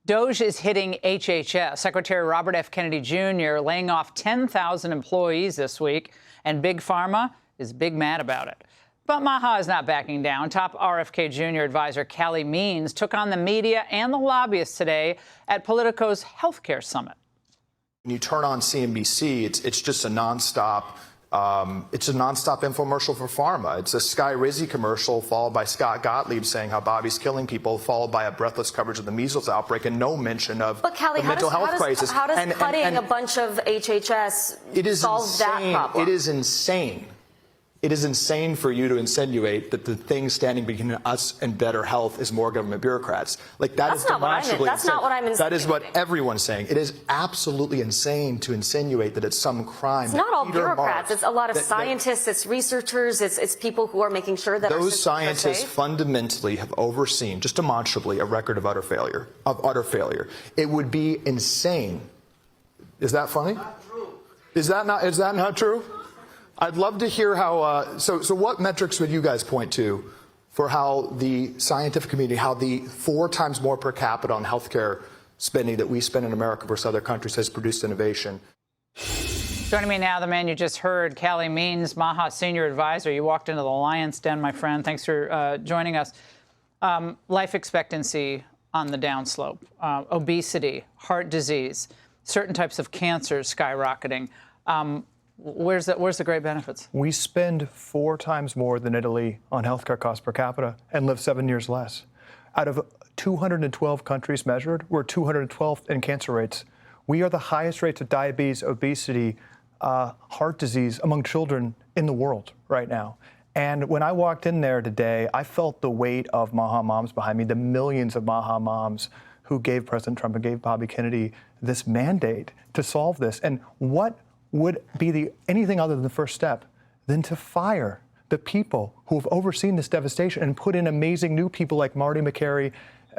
DOGE is hitting HHS. Secretary Robert F. Kennedy Jr. laying off 10,000 employees this week, and Big Pharma is big mad about it. But MAHA is not backing down. Top RFK Jr. advisor Calley Means took on the media and the lobbyists today at Politico's healthcare summit. When you turn on CNBC, it's just a nonstop. It's a nonstop infomercial for pharma. It's a Sky Rizzy commercial followed by Scott Gottlieb saying how Bobby's killing people, followed by a breathless coverage of the measles outbreak and no mention of the mental health crisis. How does cutting a bunch of HHS solve that problem? It is insane. It is insane for you to insinuate that the thing standing between us and better health is more government bureaucrats. Like that's not what I'm insinuating. That is what everyone's saying. It is absolutely insane to insinuate that it's some crime. It's not all bureaucrats. It's a lot of scientists. It's researchers. It's people who are making sure that those scientists fundamentally have overseen, just demonstrably, a record of utter failure. It would be insane. Is that funny? Not true. Is that not true? I'd love to hear how, so what metrics would you guys point to for how the scientific community, how the 4 times more per capita on healthcare spending that we spend in America versus other countries has produced innovation? Joining me now, the man you just heard, Calley Means, MAHA senior advisor. You walked into the lion's den, my friend. Thanks for joining us. Life expectancy on the downslope, obesity, heart disease, certain types of cancers skyrocketing. Where's the great benefits? We spend 4 times more than Italy on healthcare costs per capita and live 7 years less. Out of 212 countries measured, we're 212th in cancer rates. We are the highest rates of diabetes, obesity, heart disease among children in the world right now. And when I walked in there today, I felt the weight of MAHA moms behind me, the millions of MAHA moms who gave President Trump and gave Bobby Kennedy this mandate to solve this. And what would be anything other than the first step than to fire the people who have overseen this devastation and put in amazing new people like Marty McCary,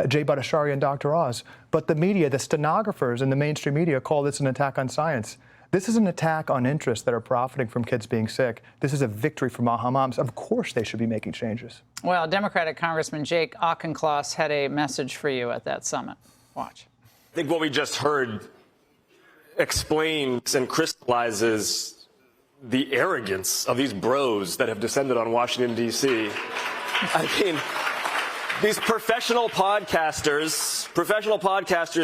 Jay Bhattacharya, and Dr. Oz. But the media, the stenographers in the mainstream media call this an attack on science. This is an attack on interests that are profiting from kids being sick. This is a victory for MAHA moms. Of course they should be making changes. Well, Democratic Congressman Jake Auchincloss had a message for you at that summit. Watch. I think what we just heard explains and crystallizes the arrogance of these bros that have descended on Washington, D.C. I mean, these professional podcasters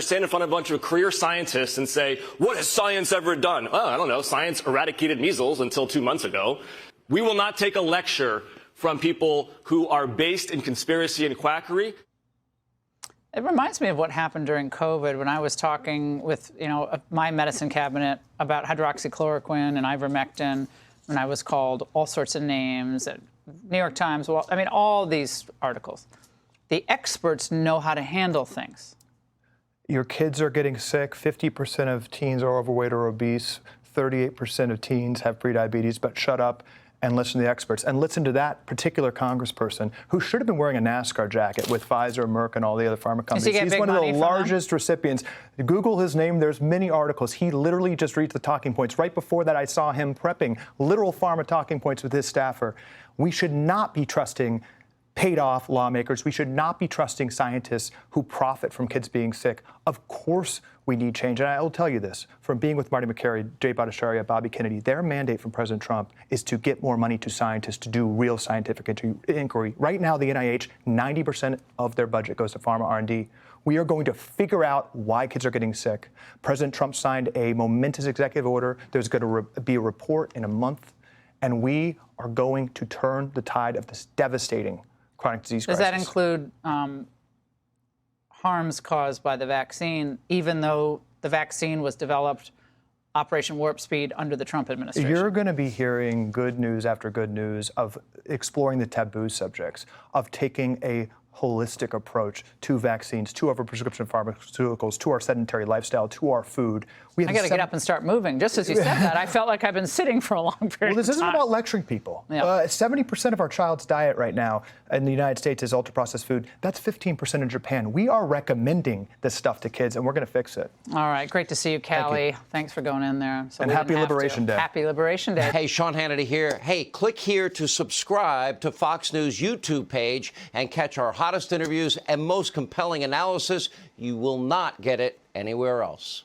stand in front of a bunch of career scientists and say, what has science ever done? Oh, I don't know. Science eradicated measles until 2 months ago. We will not take a lecture from people who are based in conspiracy and quackery. It reminds me of what happened during COVID when I was talking with, my medicine cabinet about hydroxychloroquine and ivermectin, when I was called all sorts of names at New York Times. Well, I mean, all these articles. The experts know how to handle things. Your kids are getting sick. 50% of teens are overweight or obese. 38% of teens have prediabetes. But shut up and listen to the experts, and listen to that particular congressperson who should have been wearing a NASCAR jacket with Pfizer, Merck, and all the other pharma companies. He's one of the largest recipients. Google his name. There's many articles. He literally just reads the talking points. Right before that, I saw him prepping literal pharma talking points with his staffer. We should not be trusting paid-off lawmakers. We should not be trusting scientists who profit from kids being sick. Of course we need change. And I will tell you this, from being with Marty McCary, Jay Bhattacharya, Bobby Kennedy, their mandate from President Trump is to get more money to scientists to do real scientific inquiry. Right now, the NIH, 90% of their budget goes to pharma R&D. We are going to figure out why kids are getting sick. President Trump signed a momentous executive order. There's going to be a report in a month, and we are going to turn the tide of this devastating chronic disease crisis. Does that include harms caused by the vaccine, even though the vaccine was developed Operation Warp Speed under the Trump administration? You're going to be hearing good news after good news of exploring the taboo subjects, of taking a holistic approach to vaccines, to our prescription pharmaceuticals, to our sedentary lifestyle, to our food. I got to get up and start moving. Just as you said that, I felt like I've been sitting for a long period of time. Well, this isn't about lecturing people. Yeah. 70% of our child's diet right now in the United States is ultra-processed food. That's 15% in Japan. We are recommending this stuff to kids, and we're going to fix it. All right. Great to see you, Calley. Thanks for going in there. So and happy Liberation Day. Happy Liberation Day. Hey, Sean Hannity here. Hey, click here to subscribe to Fox News YouTube page and catch our hottest interviews and most compelling analysis. You will not get it anywhere else.